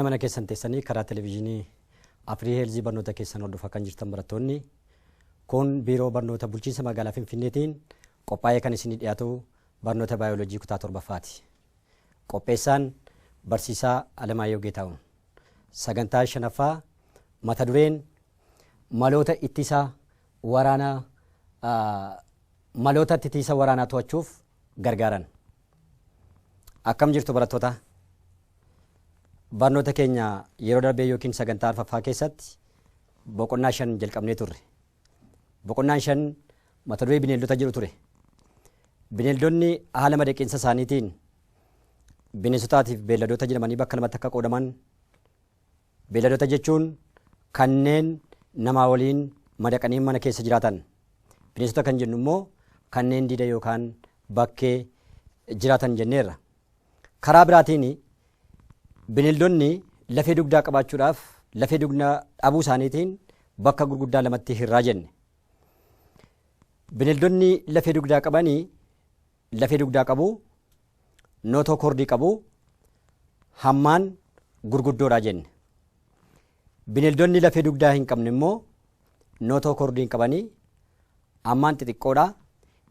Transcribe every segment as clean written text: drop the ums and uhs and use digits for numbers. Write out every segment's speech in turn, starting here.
Faana mana keessan teessanii karaa televezyiinii Afirii Heelzii barnoota keessan hordofaa kan jirtan barattoonni kun biiroo barnoota bulchiinsa magaalaa Finfinneetiin qophaa'ee kan isinii dhiyaatu barnoota baayoloojii kutaa 7ffaati. Qopheessaan barsiisaa Alamaayyoo Geetahuun. Sagantaa 5ffaa mata dureen maloota ittisa waraanaa to'achuuf gargaaran. Akkam jirtu barattoota? Barnoota keenya yeroo darbee yookiin sagantaa 4ffaa keessatti boqonnaa 5 jalqabnee turre. Boqonnaan 5 mata duree bineeldota jedhu ture. Bineeldonni haala madaqinsa isaaniitiin bineensotaatiif beelladoota jedhamanii bakka lamatti akka qoodaman. Beelladota jechuun kanneen namaa waliin madaqanii mana keessa jiraatan. Bineensota kan jennu immoo kanneen diida yookaan bakkee jiraatan jenneerra. Karaa biraatiin bineeldonni lafee dugdaa qabaachuudhaaf lafee dugdaa dhabuu isaaniitiin bakka gurguddaa lamatti hirraa jenne. Bineeldonni lafee dugdaa qabanii lafee dugdaa qabu, nootokordii qabu, hammaan gurguddoodha jenne. Bineeldonni lafee dugdaa hin qabne immoo nootokordii hin qabanii, hammaan xixiqqoodha,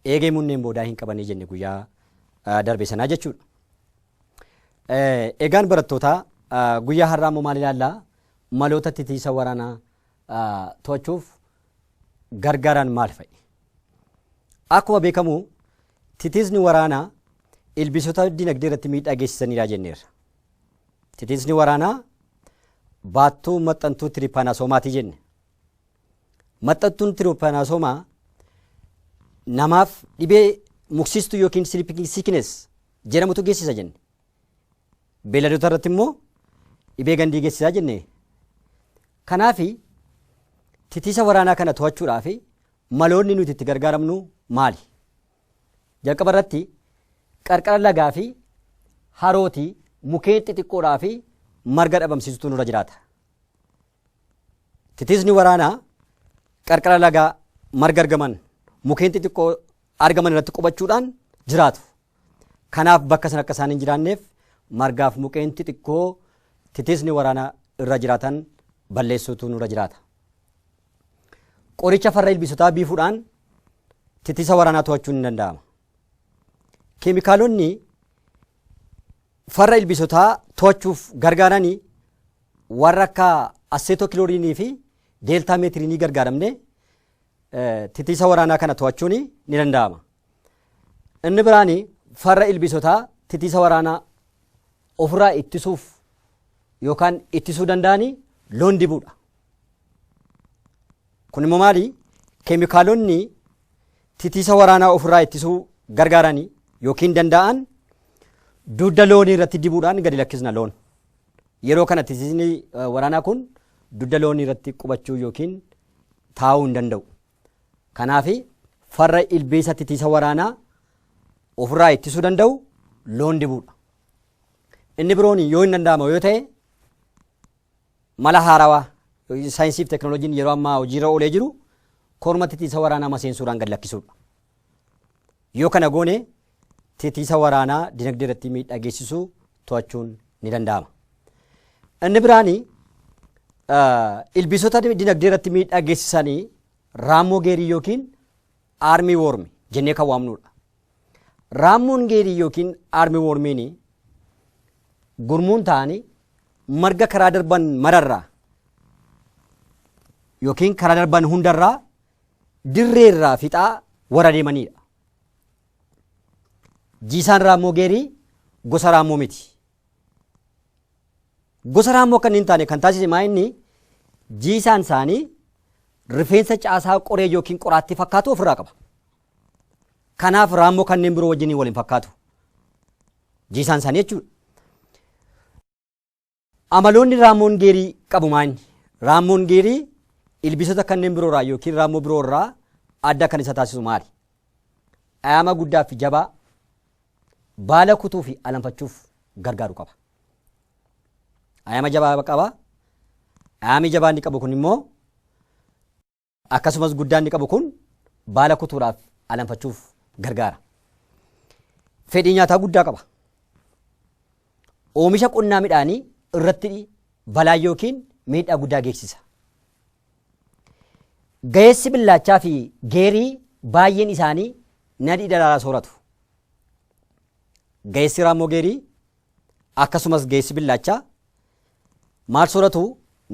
eegee munneen boodaa hin qabanii jenne guyyaa darbe sanaa jechuudha. Egaan barattootaa guyyaa har'aa immoo maal ilaallaa? Maloota ittisa waraanaa to'achuuf gargaaran maal fa'i? Akkuma beekamu ittisni waraanaa ilbiisota dinagdee irratti miidhaa geessisanidha jenneerra. Ittisni waraanaa baattuu maxxantuu tiripaanasoomaati jenne. Maxxantuun tiripaanasoomaa namaaf dhibee muksistuu yookiin sleeping sickness jedhamutu geessisa jenne. Beelladota irratti immoo dhibee gandii geessisaa jenne. Kanaaf ittisa waraanaa kana to'achuudhaaf maloonni nuti itti gargaaramnu maali? Jalqaba irratti qarqara lagaa fi harootii mukkeen xixiqqoodhaa fi marga dhabamsiisutu nurra jiraata. Ittisni waraanaa qarqara lagaa marga argaman mukkeen xixiqqoo argaman irratti qubachuudhaan jiraatu. Kanaaf bakka sana akka isaan hin jiraanneef margaaf mukkeen xixiqqoo ittisni waraanaa irra jiraatan balleessuutu nurra jiraata. Qoricha farra ilbiisotaa biifuudhaan ittisa waraanaa to'achuun ni danda'ama. Keemikaalonni farra ilbiisotaa to'achuuf gargaaranii warra akka aseetokiloriinii fi deeltaameetiriinii gargaaramne ittisa waraanaa kana to'achuun ni danda'ama. Inni biraan farra ilbiisotaa ittisa waraanaa ofirraa ittisuuf yookaan ittisuu danda'anii loon dibuudha. Kun immoo maali? Keemikaalonni ittisa waraanaa ofirraa ittisuu gargaaranii yookiin danda'an dugda loonii irratti dibuudhaan gadi lakkisna loon. Yeroo kana ittisni waraanaa kun dugda loonii irratti qubachuu yookiin taa'uu hin danda'u. Kanaaf farra ilbiisa ittisa waraanaa ofirraa ittisuu danda'u loon dibuudha. Inni biroon yoo hin danda'amu yoo ta'e mala haarawaa saayinsii fi teekinooloojiin yeroo ammaa hojiirra oolee jiru kormatti ittisa waraanaa maseensuudhaan gad lakkisuudha. Yoo kana goone ittisa waraanaa dinagdee irratti miidhaa geessisuu to'achuun ni danda'ama. Inni biraan ilbiisota dinagdee irratti miidhaa geessisanii raammoo geerii yookiin aarmii woormi jennee kan waamnudha. Raammoon geerii yookiin aarmii woormiin gurmuun ta'anii marga karaa darban mararraa yookiin karaa darban hundarraa dirreerraa fixaa warra deemanidha. Jiisaan raammoo geerii gosa raammoo miti. Gosa raammoo akka hin taane kan taasise maa inni jiisaan isaanii rifeensa caasaa qoree yookiin qoraattii fakkaatu ofirraa qaba. Kanaaf raammoo kanneen biroo wajjin waliin fakkaatu. Jiisaan isaanii jechuudha. Amaloonni raammoon geerii qabu maanyi? Raammoon geerii ilbiisota kanneen biroorraa yookiin raammoo biroorraa adda kan isa taasisu maali? Ayyaama guddaa fi jabaa baala kutuu fi alanfachuuf gargaaru qaba. Ayyaama jabaa qaba. Ayyaami jabaa inni qabu kun immoo akkasumas guddaa inni qabu kun baala kutuudhaaf alanfachuuf gargaara. Fedhii nyaataa guddaa qaba. Oomisha qonnaa midhaanii irratti balaa yookiin miidhaa guddaa geessisa. Ga'eessi billaachaa fi geerii baay'een isaanii nadhii daraaraa sooratu. Ga'eessi raammoo geerii akkasumas ga'eessi billaachaa maal sooratu?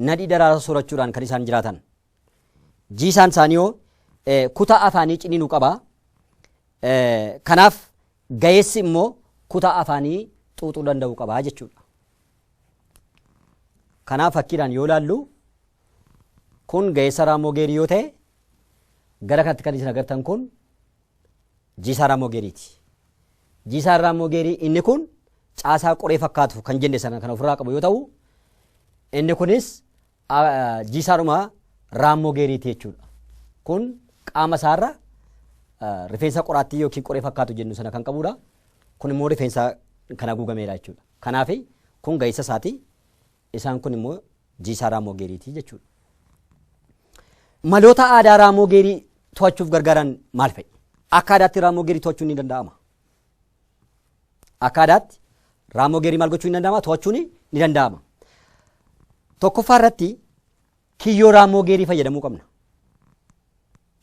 Nadhii daraaraa soorachuudhaan kan isaan jiraatan. Jiisaan isaanii kutaa afaanii ciniinuu qaba. Kanaaf ga'eessi immoo kutaa afaanii xuuxuu danda'u qaba jechuudha. Kanaaf fakkiidhaan yoo ilaallu kun ga'eessa raammoo geerii yoo ta'e gara kanatti kan isin agartan kun jiisaa raammoo geeriiti. Jiisaan raammoo geerii inni kun caasaa qoree fakkaatu kan jenne sana kan ofirraa qabu yoo ta'u inni kunis jiisaadhuma raammoo geeriiti jechuudha. Kun qaama isaarra rifeensa qoraattii yookiin qoree fakkaatu jennu sana kan qabudha. Kun immoo rifeensa kan haguugameedha jechuudha. Kanaaf kun ga'eessa isaati. Isaan kun immoo jiisaa raammoo geeriiti jechuudha. Maloota aadaa raammoo geerii to'achuuf gargaaran maal fa'i? Akka aadaatti raammoo geerii to'achuun ni danda'ama. Akka aadaatti raammoo geerii maal gochuun ni danda'ama? To'achuun ni danda'ama. Tokkoffaa irratti kiyyoo raammoo geerii fayyadamuu qabna.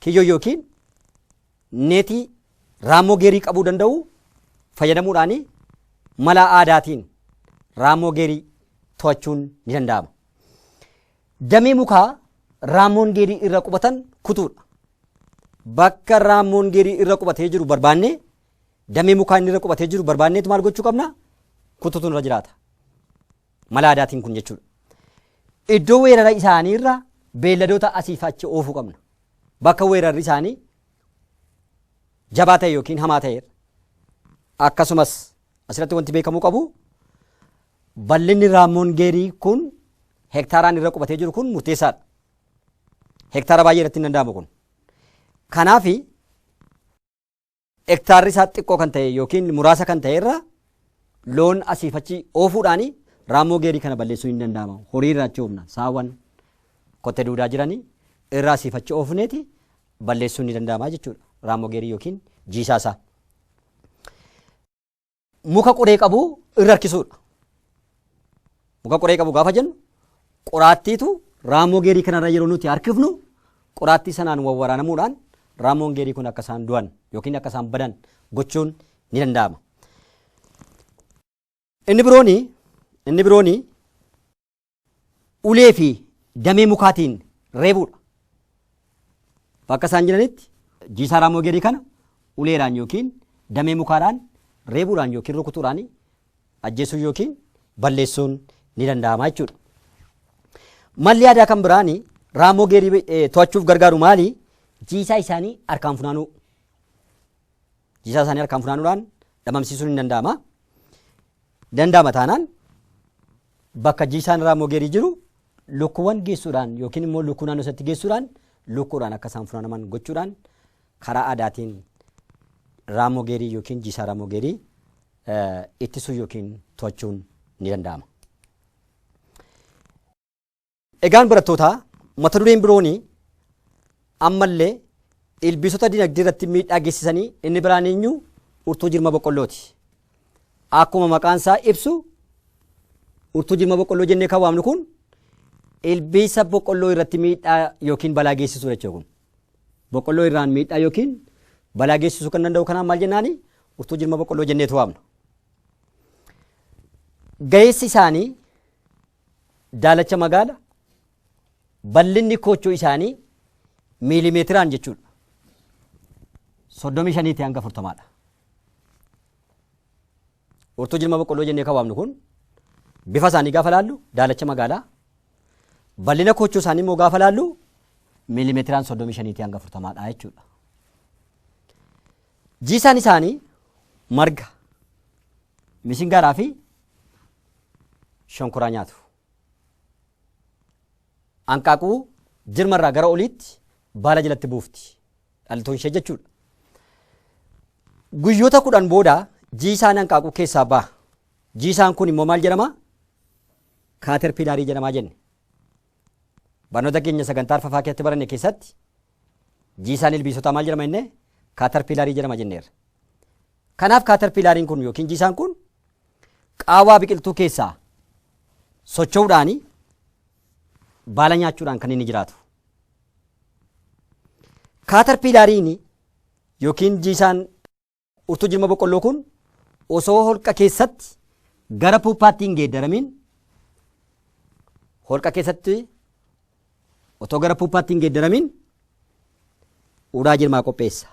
Kiyyoo yookiin neetii raammoo geerii qabuu danda'u fayyadamuudhaan mala aadaatiin raammoo geerii to'achuun ni danda'ama. Damee mukaa raammoon geerii irra qubatan kutuudha. Bakka raammoon geerii irra qubatee jiru barbaanne damee mukaa inni irra qubatee jiru barbaanneetu maal gochuu qabna? Kutuutu irra jiraata. Mala aadaatiin kun jechuudha. Iddoo weerara isaanii irra beelladoota asiif achi oofuu qabna. Bakka weerarri isaanii jabaa ta'e yookiin hamaa ta'e akkasumas asirratti wanti beekamuu qabu bal'inni raammoon geerii kun hektaaraan irra qubatee jiru kun murteessaadha. Hektaara baay'ee irratti hin danda'amu kun. Kanaaf hektaarri isaa xiqqoo kan ta'e yookiin muraasa kan ta'e irra loon asiif achi oofuudhaan raammoo geerii kana balleessuu hin danda'ama. Horii irraa achi oofna. Saawwan kottee duudaa jiranii irraa asiif achi oofneeti balleessuun ni danda'ama jechuudha. Raammoo geerii yookiin jiisaa isaa. Muka qoree qabu irra harkisuudha. Muka qoree qabu gaafa jennu qoraattiitu raammoo geerii kanarra yeroo nuti harkifnu qoraattii sanaan wawwaraanamuudhaan raammoon geerii kun akka isaan du'an yookiin akka isaan badan gochuun ni danda'ama. Inni birooni ulee fi damee mukaatiin reebuudha. Bakka isaan jiranitti jiisaa raammoo geerii kana uleedhaan yookiin damee mukaadhaan reebuudhaan yookiin rukutuudhaan ajjeesuu yookiin balleessuun ni danda'ama jechuudha. Malli aadaa kan biraan raammoo geerii to'achuuf gargaaru maali? Jiisaa isaanii harkaan funaanuu. Jiisaa isaanii harkaan funaanuudhaan dhabamsiisuun ni danda'ama. Danda'ama taanaan bakka jiisaan raammoo geerii jiru lukkuuwwan geessuudhaan yookiin immoo lukkuu naannoo isaatti geessuudhaan lukkuudhaan akka isaan funaanaman gochuudhaan karaa aadaatiin raammoo geerii yookiin jiisaa raammoo geerii ittisuu yookiin to'achuun ni danda'ama. Egaan barattootaa mata dureen biroon ammallee ilbiisota dinagdee irratti miidhaa geessisanii inni biraan eenyu urtuu jirma boqqollooti. Akkuma maqaan isaa ibsu urtuu jirma boqqolloo jennee kan waamnu kun ilbiisa boqqolloo irratti miidhaa yookiin balaa geessisuu jechuudha kun. Boqqolloo irraan miidhaa yookiin balaa geessisuu kan danda'u kanaan maal jennaani urtuu jirma boqqolloo jenneetu waamna. Ga'eessi isaanii daalacha magaala bal'inni koochoo isaanii miilimeetiraan jechuudha. 35 hanga 40dha. Urtuu jirma boqqolloo jennee kan waamnu kun bifa isaanii gaafa laallu daalacha magaalaa bal'ina koochoo isaanii immoo gaafa laallu miilimeetiraan 35 hanga 40dha jechuudha. Jiisaan isaanii marga, misingaaraa fi shonkoraa nyaatu. Hanqaaquu jirmarraa gara oliitti baala jalatti buufti. Dhaltoon ishee jechuudha. Guyyoota 10 booda jiisaan hanqaaquu keessaa ba'a. Jiisaan kun immoo maal jedhama? Kaaterpilaarii jedhamaa jenne. Barnoota keenya sagantaa arfafaa keessatti baranne keessatti jiisaan ilbiisotaa maal jedhama jenne? Kaaterpilaarii jedhama jenneerra. Kanaaf kaaterpilaariin kun yookiin jiisaan kun qaawwaa biqiltuu keessaa socho'uudhaan baala nyaachuudhaan kan inni jiraatu. Kaatarpiilaariin yookiin jiisaan urtuu jirma boqqolloo kun osoo holqa keessatti gara puuppaatti hin geeddaramin holqa keessatti otoo gara puuppaatti hin geeddaramin uraa jirmaa qopheessa.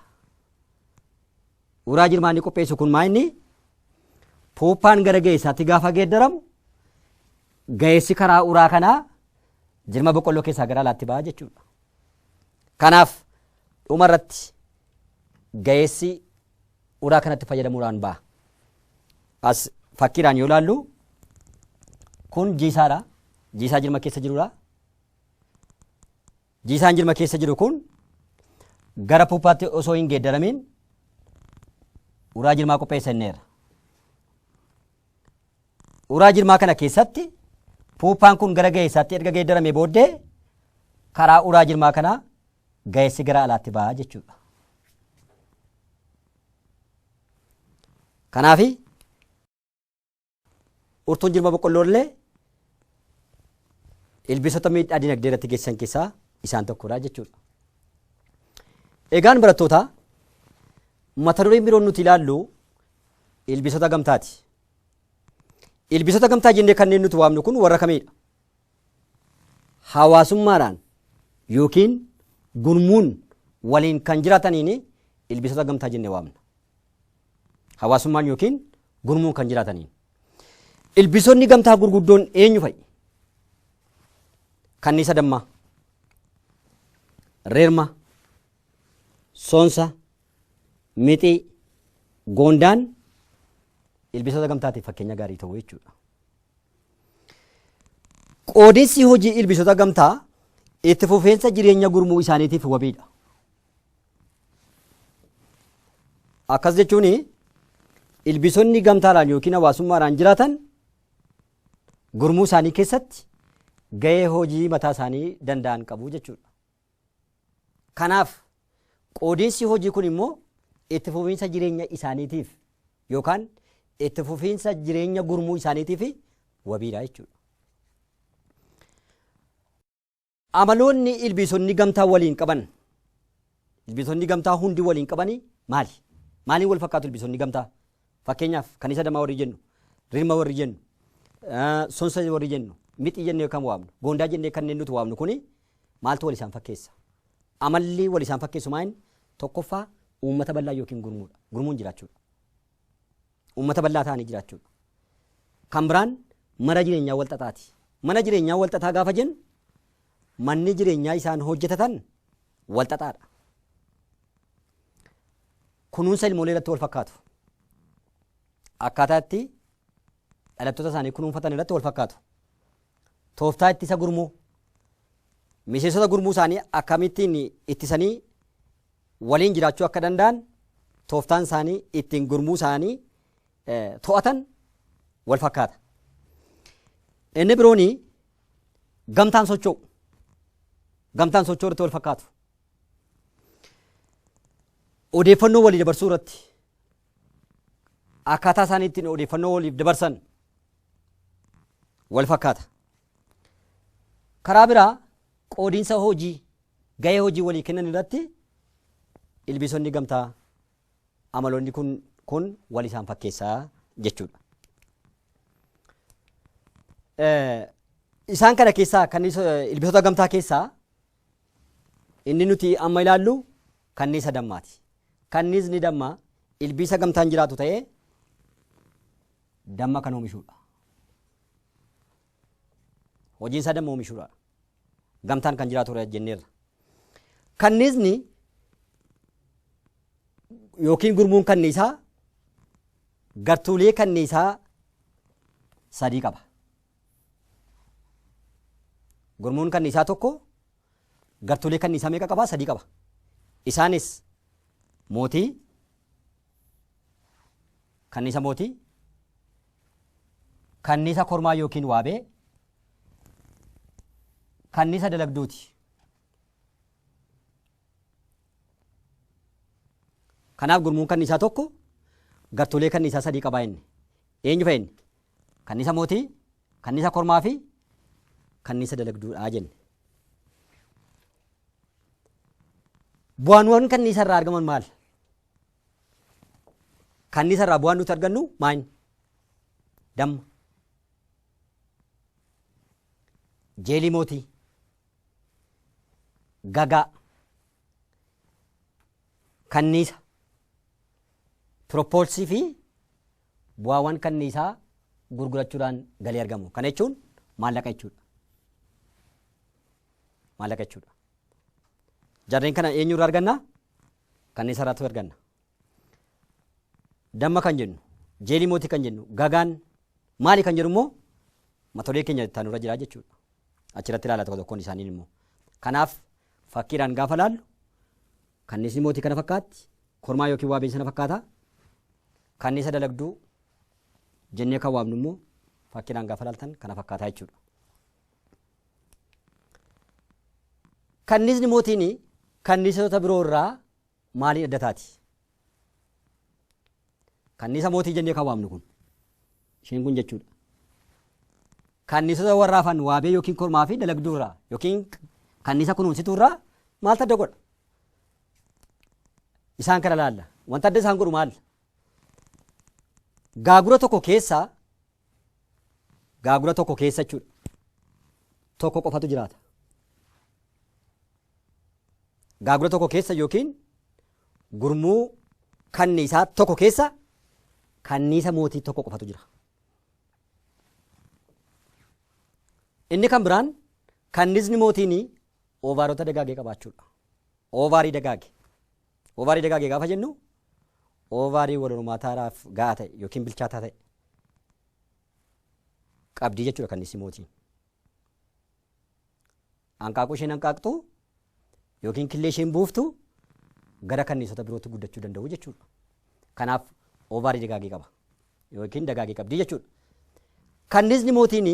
Uraa jirmaa inni qopheessu kun maa inni puuppaan gara ga'eessaatti gaafa geeddaramu ga'eessi karaa uraa kanaa jirma boqqolloo keessaa gara alaatti ba'a jechuudha. Kanaaf dhumarratti ga'eessi uraa kanatti fayyadamuudhaan ba'a. As fakkiidhaan yoo ilaallu kun jiisaadha. Jiisaa jirma keessa jirudha. Jiisaan jirma keessa jiru kun gara puuppaatti osoo hin geeddaramin uraa jirmaa qopheessa inneera. Uraa jirmaa kana keessatti puuppaan kun gara ga'eessaatti erga geeddarame booddee karaa uraa jirmaa kanaa ga'eessi gara alaatti ba'a jechuudha. Kanaafi urtuun jirma boqqolloo illee ilbiisota miidhaa dinagdee irratti geessisan keessaa isaan tokkodha jechuudha. Egaan barattoota mata dureen biroon nuti ilaallu ilbiisota gamtaati. Ilbiisota gamtaa jennee kanneen nuti waamnu kun warra kamiidha? Hawaasummaadhaan yookiin gurmuun waliin kan jiraataniin ilbiisota gamtaa jennee waamna. Hawaasummaan yookiin gurmuun kan jiraataniin. Ilbiisonni gamtaa gurguddoon eenyu fa'i? Kanniisa dammaa, reerma, soonsa, mixii, goondaan ilbiisota gamtaatiif fakkeenya gaarii ta'u jechuudha. Qoodinsi hojii ilbiisota gamtaa itti fufeensa jireenya gurmuu isaaniitiif wabiidha. Akkas jechuun ilbiisonni gamtaadhaan yookiin hawaasummaadhaan jiraatan gurmuu isaanii keessatti ga'ee hojii mataa isaanii danda'an qabu jechuudha. Kanaaf qoodinsi hojii kun immoo itti fufiinsa jireenya isaaniitiif yookaan itti fufiinsa jireenya gurmuu isaaniitiif wabiidha jechuudha. Amaloonni ilbiisonni gamtaa waliin qaban, ilbiisonni gamtaa hundi waliin qabanii maali? Maaliin wal fakkaatu ilbiisonni gamtaa? Fakkeenyaaf kanniisa damaa warri jennu, rirma warri jennu, soonsa warri jennu, mixii jennee kan waamnu, goondaa jennee kanneen nuti waamnu kuni maaltu wal isaan fakkeessa? Amalli wal isaan fakkeessu maaliin? Tokkoffaa uummata bal'aa yookiin gurmuudha. Gurmuun jiraachuudha. Uummata bal'aa ta'anii jiraachuudha. Kan biraan mana jireenyaa wal xaxaati. Mana jireenyaa wal xaxaa gaafa jennu manni jireenyaa isaan hojjetatan wal xaxaadha. Kunuunsa ilmoolee irratti wal fakkaatu. Akkaataa itti dhalattoota isaanii kunuunfatan irratti wal fakkaatu. Tooftaa ittisa gurmuu. Miseensota gurmuu isaanii akkamittiin ittisanii waliin jiraachuu akka danda'an tooftaan isaanii ittiin gurmuu isaanii to'atan wal fakkaata. Inni birooni gamtaan socho'u. Gamtaan socho'u irratti wal fakkaatu. Odeeffannoo walii dabarsuu irratti akkaataa isaanii ittiin odeeffannoo waliif dabarsan wal fakkaata. Karaa biraa qoodinsa hojii ga'ee hojii walii kennan irratti ilbiisonni gamtaa amaloonni kun wal isaan fakkeessaa jechuudha. Isaan kana keessaa ilbiisota gamtaa keessaa inni nuti amma ilaallu kanniisa dammaati. Kanniisni dammaa ilbiisa gamtaan jiraatu ta'ee damma kan oomishuudha. Hojiin isaa damma oomishuudha. Gamtaan kan jiraatu jenneerra. Kanniisni yookiin gurmuun kanniisaa gartuulee kanniisaa sadii qaba. Gurmuun kanniisaa tokko gartuulee kanniisaa meeqa qaba? Sadii qaba. Isaanis mootii, kanniisa mootii, kanniisa kormaa yookiin waabee, kanniisa dalagduuti. Kanaaf gurmuun kanniisaa tokko gartuulee kanniisaa sadii qaba inni. Eenyu fa'i inni? Kanniisa mootii, kanniisa kormaa fi kanniisa dalagduudhaa jenne. Bu'aawwan kanniisa irraa argaman maal? Kanniisa irraa bu'aan nuti argannu maal? Damma, jeelii mootii, gagaa, kanniisa, pirooppoolsii fi bu'aawwan kanniisaa gurgurachuudhaan galii argamu. Kana jechuun maallaqa jechuudha. Maallaqa jechuudha. Jarreen kana eenyurraa arganna? Kanniisa irraatu arganna. Damma kan jennu, jeelii mootii kan jennu, gagaan maali kan jedhu immoo matolee keenya itti aanurra jira jechuudha. Achirratti ilaala tokko tokkoon isaanii immoo. Kanaaf fakkiidhaan gaafa laallu kanniisni mootii kana fakkaatti, kormaa yookiin waabeen sana fakkaata. Kanniisa dalagduu jennee kan waamnu immoo fakkiidhaan gaafa laaltan kana fakkaata jechuudha. Kanniisni mootiin kanniisota biroo irraa maaliin adda taati? Kanniisa mootii jennee kan waamnu kun isheen kun jechuudha. Kanniisota warra hafan waabee yookiin kormaa fi dalagduu irraa yookiin kanniisa kunuunsituu irraa maaltu adda godha? Isaan kana laalla. Wanta adda isaan godhu maal? Gaagura tokko keessa jechuudha. Tokko qofatu jiraata. Gaagura tokko keessa yookiin gurmuu kanniisaa tokko keessa kanniisa mootii tokko qofatu jira. Inni kan biraan kanniisni mootiin oovaarota dagaagee qabaachuudha. Oovaarii dagaagee gaafa jennu oovaarii wal hormaataadhaaf gahaa ta'e yookiin bilchaataa ta'e qabdii jechuudha kanniisni mootiin. Hanqaaquu isheen hanqaaqxu yookiin killee isheen buuftu gara kanniisota birootti guddachuu danda'u jechuudha. Kanaaf oovaarii dagaagee qaba yookiin dagaagee qabdii jechuudha. Kanniisni mootiin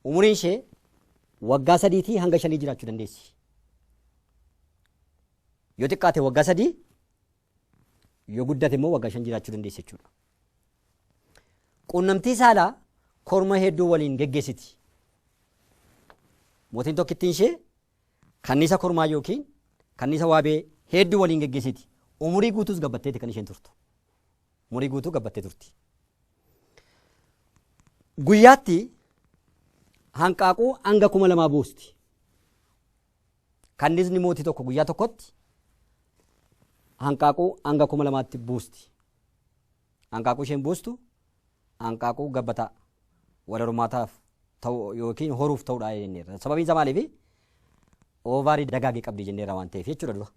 umuriin ishee waggaa 3 hanga 5 jiraachuu dandeessi. Yoo xiqqaate waggaa 3, yoo guddate immoo waggaa 5 jiraachuu dandeessi jechuudha. Quunnamtii saalaa korma hedduu waliin geggeessiti. Mootiin tokkittiin ishee kanniisa kormaa yookiin kanniisa waabee hedduu waliin geggeessiti. Umurii guutuus gabbatteeti kan isheen turtu. Umurii guutuu gabbattee turti. Guyyaatti hanqaaquu hanga 2,000 buusti. Kanniisni mootii tokko guyyaa tokkotti hanqaaquu hanga 2,000tti buusti. Hanqaaquu isheen buustu hanqaaquu gabbataa wal hormaataaf ta'u yookiin horuuf ta'uudha jenneerra. Sababiin isaa maaliif? Oovaarii dagaagee qabdi jenneerra waan ta'eef jechuudha dura.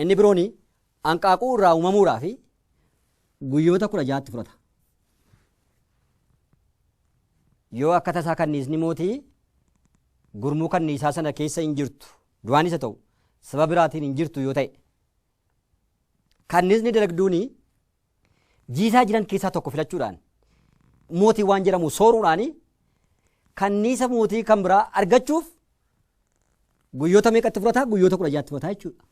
Inni birooni hanqaaquu irraa uumamuudhaaf guyyoota 16 fudhata. Yoo akka tasaa kanniisni mootii gurmuu kanniisaa sana keessa hin jirtu, du'aan isa ta'u sababa biraatiin hin jirtu yoo ta'e, kanniisni dalagduuni jiisaa jiran keessaa tokko filachuudhaan mootii waan jedhamu sooruudhaan kanniisa mootii kan biraa argachuuf guyyoota meeqatti fudhata? Guyyoota 16 fudhata jechuudha.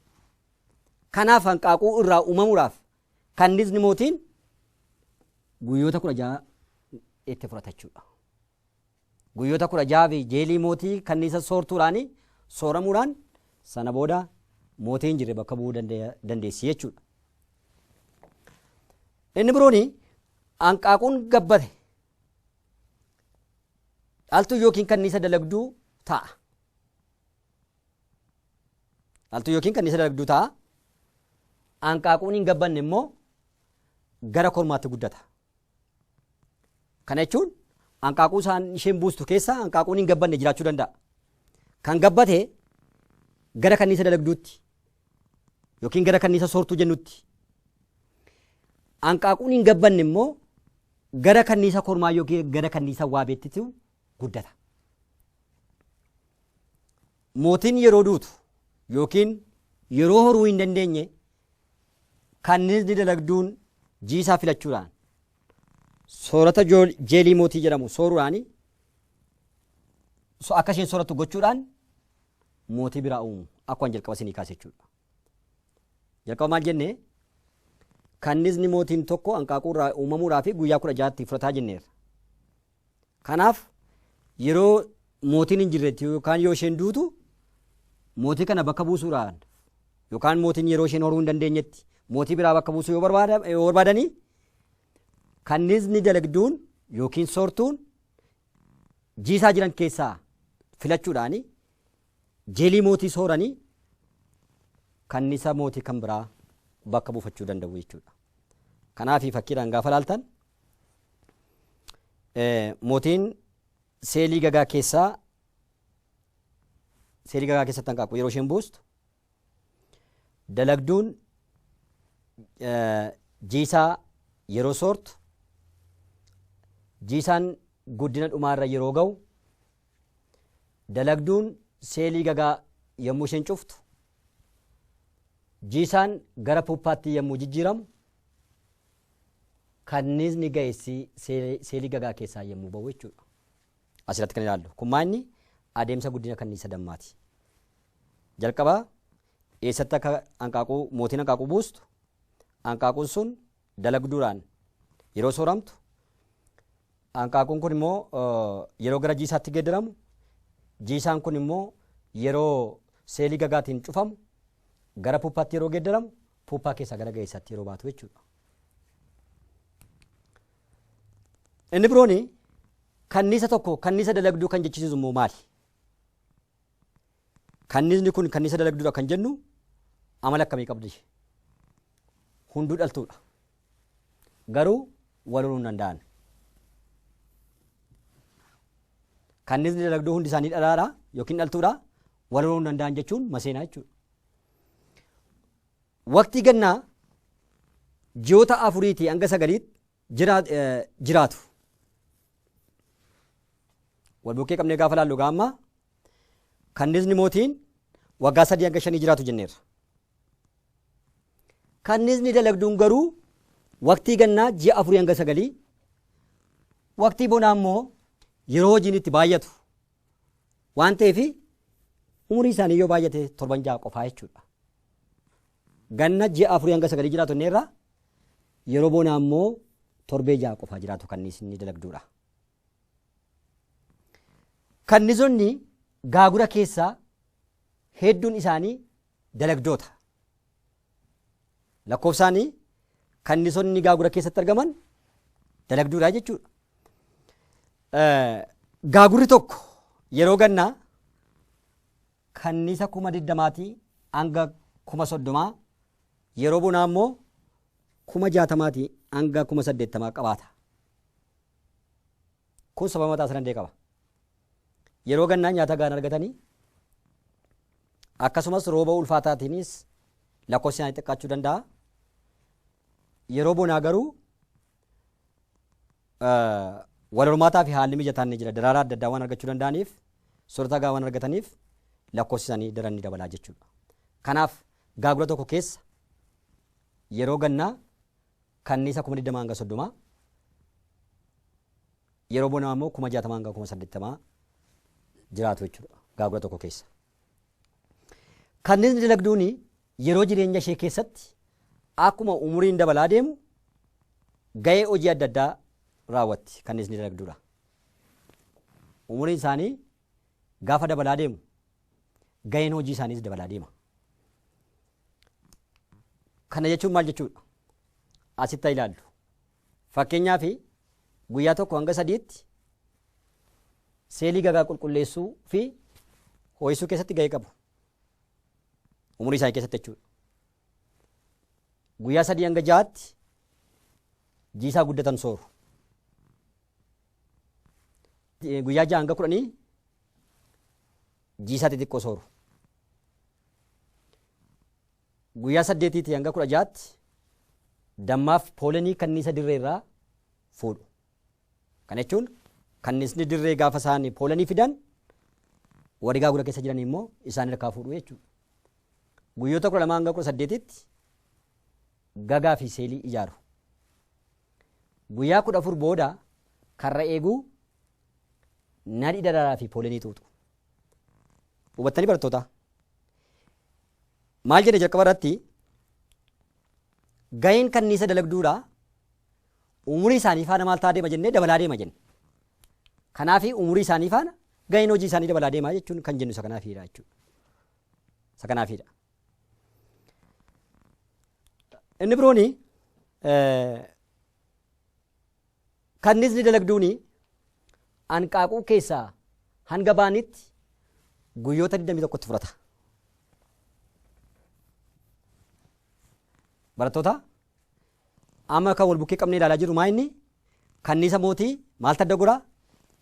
Kanaaf hanqaaquu irraa uumamuudhaaf kanniisni mootiin guyyoota 16 itti fudhata jechuudha. Guyyoota 16 fi jeelii mootii kanniisa soortuudhaan sooramuudhaan sana booda mootiin jirre bakka bu'uu dandeessi jechuudha. Inni birooni hanqaaquun gabbate dhaltuu yookiin kanniisa dalagduu ta'a. Dhaltuu yookiin kanniisa dalagduu ta'a. Hanqaaquun hin gabbanne immoo gara kormaatti guddata. Kana jechuun hanqaaquu isheen buustu keessa hanqaaquun hin gabbanne jiraachuu danda'a. Kan gabbate gara kanniisa dalagduutti yookiin gara kanniisa soortuu jennutti. Hanqaaquun hin gabbanne immoo gara kanniisa kormaa yookiin gara kanniisa waabeettitu guddata. Mootiin yeroo duutu yookiin yeroo horuu hin dandeenye kanniisni dalagduun jiisaa filachuudhaan soorata jeelii mootii jedhamu sooruudhaan akka isheen sooratu gochuudhaan mootii biraa uumu akkuma jalqaba isinii kaase jechuudha. Jalqaba maal jennee kanniisni mootiin tokko hanqaaquu irraa uumamuudhaaf guyyaa 16tti fudhataa jenneerra. Kanaaf yeroo mootiin hin jirretti yookaan yoo isheen duutu mootii kana bakka buusuudhaan yookaan mootiin yeroo isheen horuu hin dandeenyetti mootii biraa bakka buusuu yoo barbaadanii kanniisni dalagduun yookiin soortuun jiisaa jiran keessaa filachuudhaan jeelii mootii sooranii kanniisa mootii kan biraa bakka buufachuu danda'u jechuudha. Kanaaf fakkiidhaan gaafa laaltan mootiin seelii gagaa keessatti hanqaaquu yeroo isheen buustu dalagduun jiisaa yeroo soortu jiisaan guddina dhumaarra yeroo ga'u dalagduun seelii gagaa yommuu isheen cuftu jiisaan gara puuppaatti yommuu jijjiiramu kanniisni ga'eessi seelii gagaa keessaa yommuu ba'u jechuudha. Asirratti kan ilaallu kun maanni adeemsa guddina kanniisa dammaati. Jalqabaa eessatti akka hanqaaquu mootiin hanqaaquu buustu hanqaaquun sun dalagduudhaan yeroo sooramtu hanqaaquun kun immoo yeroo gara jiisaatti geeddaramu jiisaan kun immoo yeroo seelii gagaatiin cufamu gara puuppaatti yeroo geeddaramu puuppaa keessaa gara ga'eessaatti yeroo baatu jechuudha. Inni birooni kanniisa tokko kanniisa dalagduu kan jechisiisu immoo maali? Kanniisni kun kanniisa dalagduudha kan jennu amala akkamii qabdi? Hunduu dhaltuudha. Garuu wal horuu hin danda'an. Kanniisni dalagduu hundi isaanii dhalaadha yookiin dhaltuudha wal horuu hin danda'an jechuun maseenaa jechuudha. Waqtii gannaa ji'oota 4 hanga 9 jiraatu. Wal bukkee qabnee gaafa laallu gaamma kanniisni mootiin waggaa 3 hanga 5 jiraatu jenneerra. Kanniisni dalagduun garuu waqtii gannaa ji'a 4 hanga 9 waqtii bonaa immoo yeroo hojiin itti baay'atu waan ta'eef umurii isaanii yoo baay'ate 7 qofaa jechuudha. Ganna ji'a 4 hanga 9 jiraatu jenneerra yeroo bonaa immoo 7 qofaa jiraatu kanniisni dalagduudha. Kanniisonni gaagura keessaa hedduun isaanii dalagdoota. Lakkoofsaanii kanniisonni gaagura keessatti argaman dalagduudha jechuudha. Gaagurri tokko yeroo gannaa kanniisa 20,000 hanga 30,000 yeroo bonaa immoo 60,000 hanga 80,000 qabaata. Kun sababa mataa isaa danda'e qaba. Yeroo gannaa nyaata gahaan argatanii akkasumas rooba ulfaataatiinis lakkoofsi isaanii xiqqaachuu danda'a. Yeroo bonaa garuu wal hormaataa fi haalli mijataan ni jira. Daraaraa adda addaa waan argachuu danda'aniif soorata gahaa waan argataniif lakkoofsi isaanii daran ni dabalaa jechuudha. Kanaaf gaagura tokko keessa yeroo gannaa kanniisa 20,000 hanga 30 yeroo bonaa immoo 60,000 hanga 80,000 jiraatu jechuudha gaagura tokko keessa. Kanniisni dalagduun yeroo jireenya ishee keessatti akkuma umuriin dabalaa deemu ga'ee hojii adda addaa raawwatti kanniisni dalagduudha. Umuriin isaanii gaafa dabalaa deemu ga'een hojii isaaniis dabalaa deema. Kana jechuun maal jechuudha? Asitti ilaallu. Fakkeenyaaf guyyaa tokko hanga 3tti seelii gagaa qulqulleessuu fi ho'isuu keessatti ga'ee qabu. Umurii isaanii keessatti jechuudha. Guyyaa 3 hanga 6tti jiisaa guddatan sooru. Guyyaa 6 hanga 10 jiisaa xixiqqoo sooru. Guyyaa 8 hanga 16tti dammaaf poolenii kanniisa dirree irraa fuudhu. Kana jechuun kanniisni dirree gaafa isaan poolenii fidan warri gaagura keessa jiran immoo isaan harkaa fuudhu jechuudha. Guyyoota 12 hanga 18tti gagaa fi seelii ijaaru. Guyyaa 14 booda karra eeguu nadhi daraaraa fi poolenii xuuxu. Hubattanii barattoota? Maal jedhe jalqaba irratti ga'een kanniisa dalagduudha umurii isaanii faana maal ta'a deema jennee dabalaa deema jenne. Kanaaf umurii isaanii faana ga'een hojii isaanii dabalaa deemaa jechuun kan jennu isa kanaafiidha jechuudha. Isa kanaafidha. Inni birooni kannisni dalagduuni hanqaaquu keessaa hanga baanitti guyyoota 21tti fudhata. Barattoota amma kan wal bukkee qabnee ilaalaa jirru maa inni kannisa mootii maal tadda godhaa?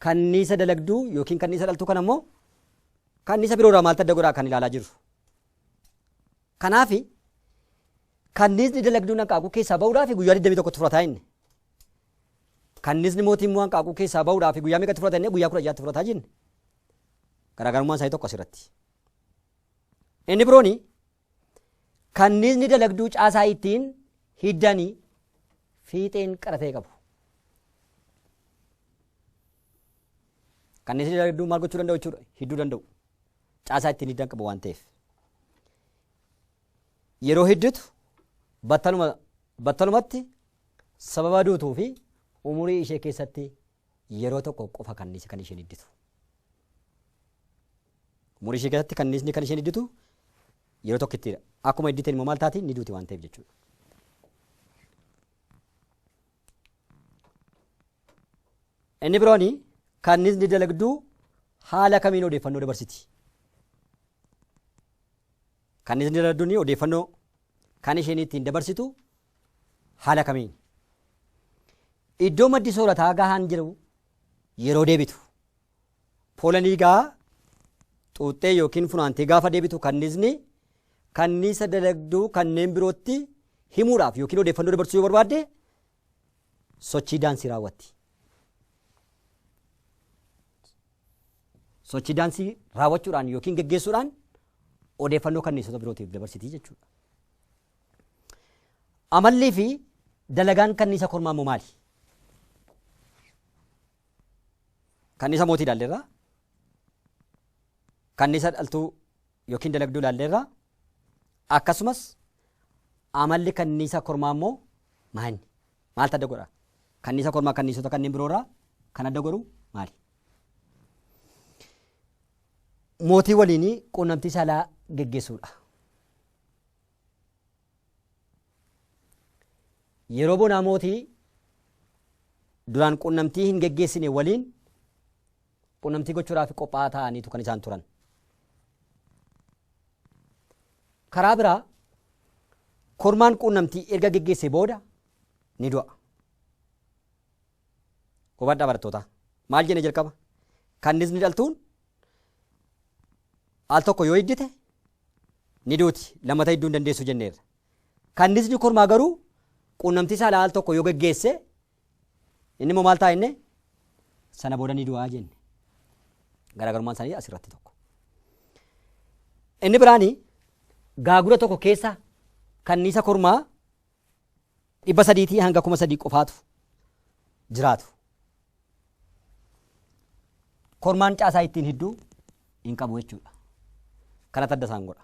Kannisa dalagduu yookiin kannisa dhaltuu kan ammoo kannisa biroodhaa maal tadda godhaa kan ilaalaa jirru. Kanaafi kannisni dalagduun hanqaaquu keessaa bahuudhaaf guyyaa 21tti fudhataa inni. Kannisni mootii immoo hanqaaquu keessaa bahuudhaaf guyyaa meeqatti fudhata inni? Guyyaa 16tti fudhataa jinne. Garaagarummaan isaanii tokko asirratti. Inni birooni kannisni dalagduu caasaa ittiin hiddanii fiixeen qaratee qabu. Kannisni dalagduu maal gochuu danda'u jechuudha? Hidduu danda'u. Caasaa ittiin hiddan qabu waan ta'eef. Yeroo hidditu battalumatti sababa duutuu fi umurii ishee keessatti yeroo tokko qofa kannisa kan isheen hidditu. Umurii ishee keessatti kannisni kan isheen hidditu yeroo tokkittidha. Akkuma hidditeen immoo maal taati? Ni duuti waan ta'eef jechuudha. Inni birooni kannisni dalagduu haala kamiin odeeffannoo dabarsiti? Kannisni dalagduun odeeffannoo kan isheen ittiin dabarsitu haala kamiin? Iddoo maddi soorataa gahaan jiru yeroo deebitu. Poolanii gaa xuuxxee yookiin funaantee gaafa deebitu kannisni kannisa dalagduu kanneen birootti himuudhaaf yookiin odeeffannoo dabarsuu yoo barbaadde sochii daansii raawwatti. Sochii daansii raawwachuudhaan yookiin geggeessuudhaan odeeffannoo kanniisota birootiif dabarsitii jechuudha. Amallii fi dalagaan kannisa kormaa immoo maali? Kannisa mootii ilaalleerraa, kannisa dhaltuu yookiin dalagduu ilaalleerraa, akkasumas amalli kannisa kormaa immoo maali? Maal adda godha? Kannisa kormaa kanniisota kanneen biroorraa kan adda godhu maali? Mootii waliin quunnamtii saalaa geggeessuudha. Yeroo bonaa mootii duraan quunnamtii hin geggeessine waliin quunnamtii gochuudhaaf qophaa'aa ta'aniitu kan isaan turan. Karaa biraa kormaan quunnamtii erga geggeessee booda ni du'a. Hubadhaa barattoota. Maal jenne jalqaba? Kannisni dhaltuun al tokko yoo hiddite ni duuti. Lamata hidduu hin dandeessu jenneerra. Kannisni kormaa garuu quunnamtii saalaa al tokko yoo geggeesse inni immoo maal ta'a inni? Sana booda ni du'aa jenne. Garaagarummaan isaanii asirratti tokko. Inni biraani gaagura tokko keessa kannisa kormaa 300 hanga 3,000 qofaatu jiraatu. Kormaan caasaa ittiin hidduu hin qabu jechuudha. Kanatti adda isaan godha.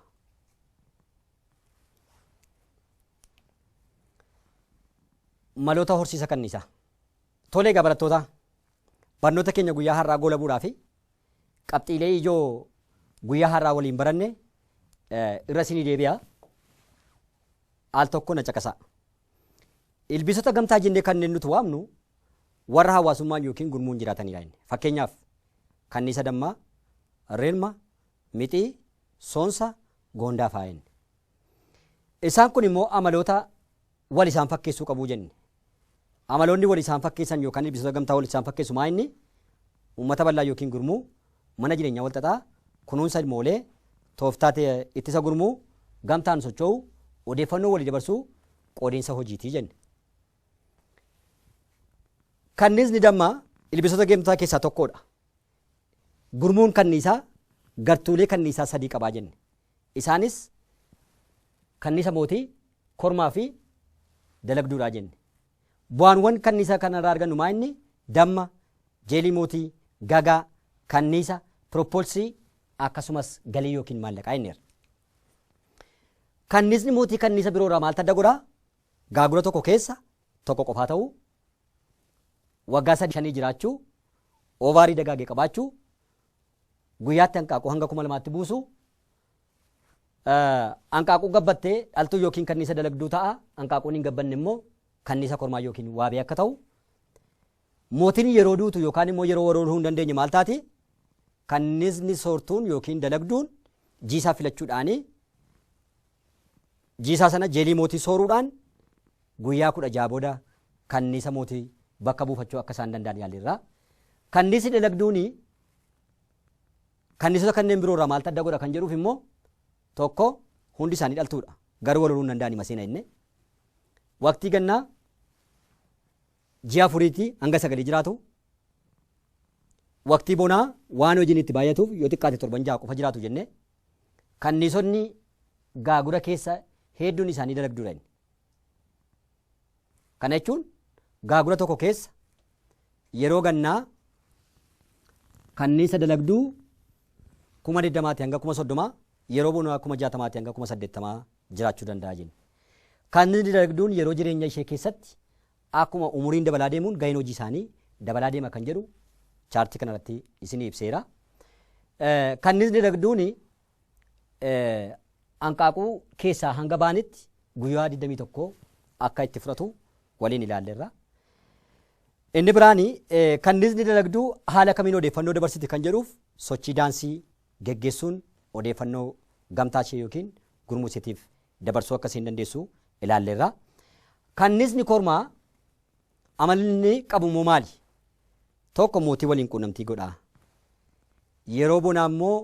Maloota horsiisa kanniisaa. Tolee egaa barattoota barnoota keenya guyyaa har'aa goolabuudhaa fi qabxiilee ijoo guyyaa har'aa waliin baranne irra isinii deebi'a. Al tokko na caqasaa. Ilbiisota gamtaa jennee kanneen nuti waamnu warra hawaasummaan yookiin gurmuun jiraatanidha inni. Fakkeenyaaf kanniisa dammaa, reelma, mixii, soonsa, goondaa fa'aa inni. Isaan kun immoo amaloota wal isaan fakkeessuu qabuu jenne. Amaloonni wal isaan fakkeessan yookaan ilbiisota gamtaa wal isaan fakkeessu maa inni? Uummata bal'aa yookiin gurmuu, mana jireenyaa wal xaxaa, kunuunsa ilmoolee, tooftaa ittisa gurmuu, gamtaan socho'uu, odeeffannoo walii dabarsuu, qoodiinsa hojiitii jenne. Kanniisni dammaa ilbiisota gamtaa keessaa tokkodha. Gurmuun kanniisaa gartuulee kanniisaa 3 qabaa jenne. Isaanis kannisa mootii, kormaa fi dalagduudhaa jenne. Bu'aawwan kanniisaa kanarraa argannu maa inni? Damma, jeelii mootii, gagaa, kanniisa, piroopolsii akkasumas galii yookiin maallaqaa inni. Kanniisni mootii kanniisa biroorraa maal adda godhaa? Gaagura tokko keessa tokko qofaa ta'uu, waggaa 3 jiraachuu, oovaarii dagaagee qabaachuu, guyyaatti hanqaaquu hanga 2,000tti buusuu, Hanqaaquu gabbattee dhaltuu yookiin kanniisa dalagduu ta'a. Hanqaaquun hin gabbanne immoo kanniisa kormaa yookiin waabee akka ta'u. Mootiin yeroo duutu yookaan immoo yeroo warooruu hin dandeenye maal taati? Kanniisni soortuun yookiin dalagduun jiisaa filachuudhaanii jiisaa sana jeelii mootii sooruudhaan guyyaa 16 booda kanniisa mootii bakka buufachuu akka isaan danda'an yaalirraa. Kanniisni dalagduuni kanniisota kanneen biroo irraa maaltu adda godha kan jedhuuf immoo tokko hundi isaanii dhaltuudha. Garuu wal horuu hin danda'ani maseena inni. Waqtii gannaa ji'a 4 hanga 9 jiraatu. Waqtii bonaa waan hojiin itti baay'atuuf yoo xiqqaate 7 6 qofa jiraatu jenne. Kanniisonni gaagura keessa hedduun isaanii dalagduudha. Kana jechuun gaagura tokko keessa yeroo gannaa kanniisa dalagduu 20,000 hanga 30,000 yeroo bonaa 60,000 hanga 80,000 jiraachuu danda'a jenna. Kanniisni dalagduun yeroo jireenya ishee keessatti akkuma umuriin dabalaa deemuun gaheen hojii isaanii dabalaa deema kan jedhu chaartii kanarratti isinii ibseera. Kanniisni dalagduun hanqaaquu keessaa hanga baanitti guyyaa 21 akka itti fudhatu waliin ilaalleerra. Inni biraani kanniisni dalagduu haala kamiin odeeffannoo dabarsiti kan jedhuuf sochii daansii geggeessuun odeeffannoo gamtaa ishee yookiin gurmuu isheetiif dabarsuu akkasiin dandeessu ilaalleerra. Kanniisni kormaa amalli qabu immoo maali? Tokko mootii waliin quunnamtii godhaa. Yeroo bonaa immoo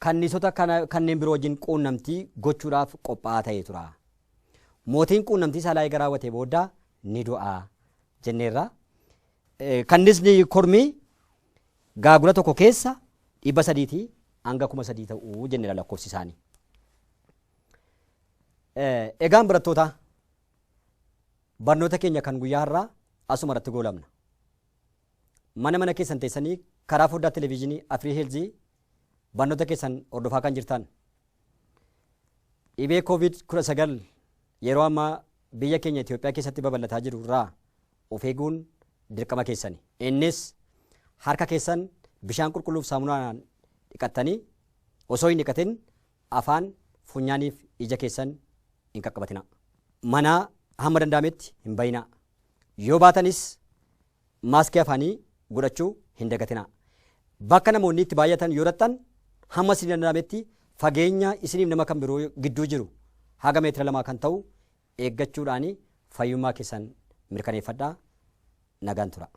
kanniisota kanneen biroo wajjin quunnamtii gochuudhaaf qophaa'aa ta'ee tura. Mootiin quunnamtii saalaa eega raawwatee booda ni du'a jenneerra. Kanniisni kormii gaagura tokko keessa 300 hanga 3,000 ta'uu jenneera lakkoofsi isaanii. Egaan barattoota barnoota keenya kan guyyaa har'aa asuma irratti goolabna. Mana keessan teessanii karaa foddaa televezyiinii Afirii Heelzii barnoota keessan hordofaa kan jirtan. Dhibee COVID-19 yeroo ammaa biyya keenya Itoophiyaa keessatti babal'ataa jiru irraa of eeguun dirqama keessani. Innis harka keessan bishaan qulqulluuf saamunaan dhiqattanii osoo hin dhiqatin afaan, funyaaniif ija keessan hin qaqqabatina. Manaa hamma danda'ametti hin bayinaa. Yoo baatanis maaskii afaanii godhachuu hin dagatina. Bakka namoonni itti baay'atan yoo rattan hamma isin danda'ametti fageenya isiniif nama kan biroo gidduu jiru haga meetira 2 kan ta'u eeggachuudhaani fayyummaa keessan mirkaneeffadhaa. Nagaan tura.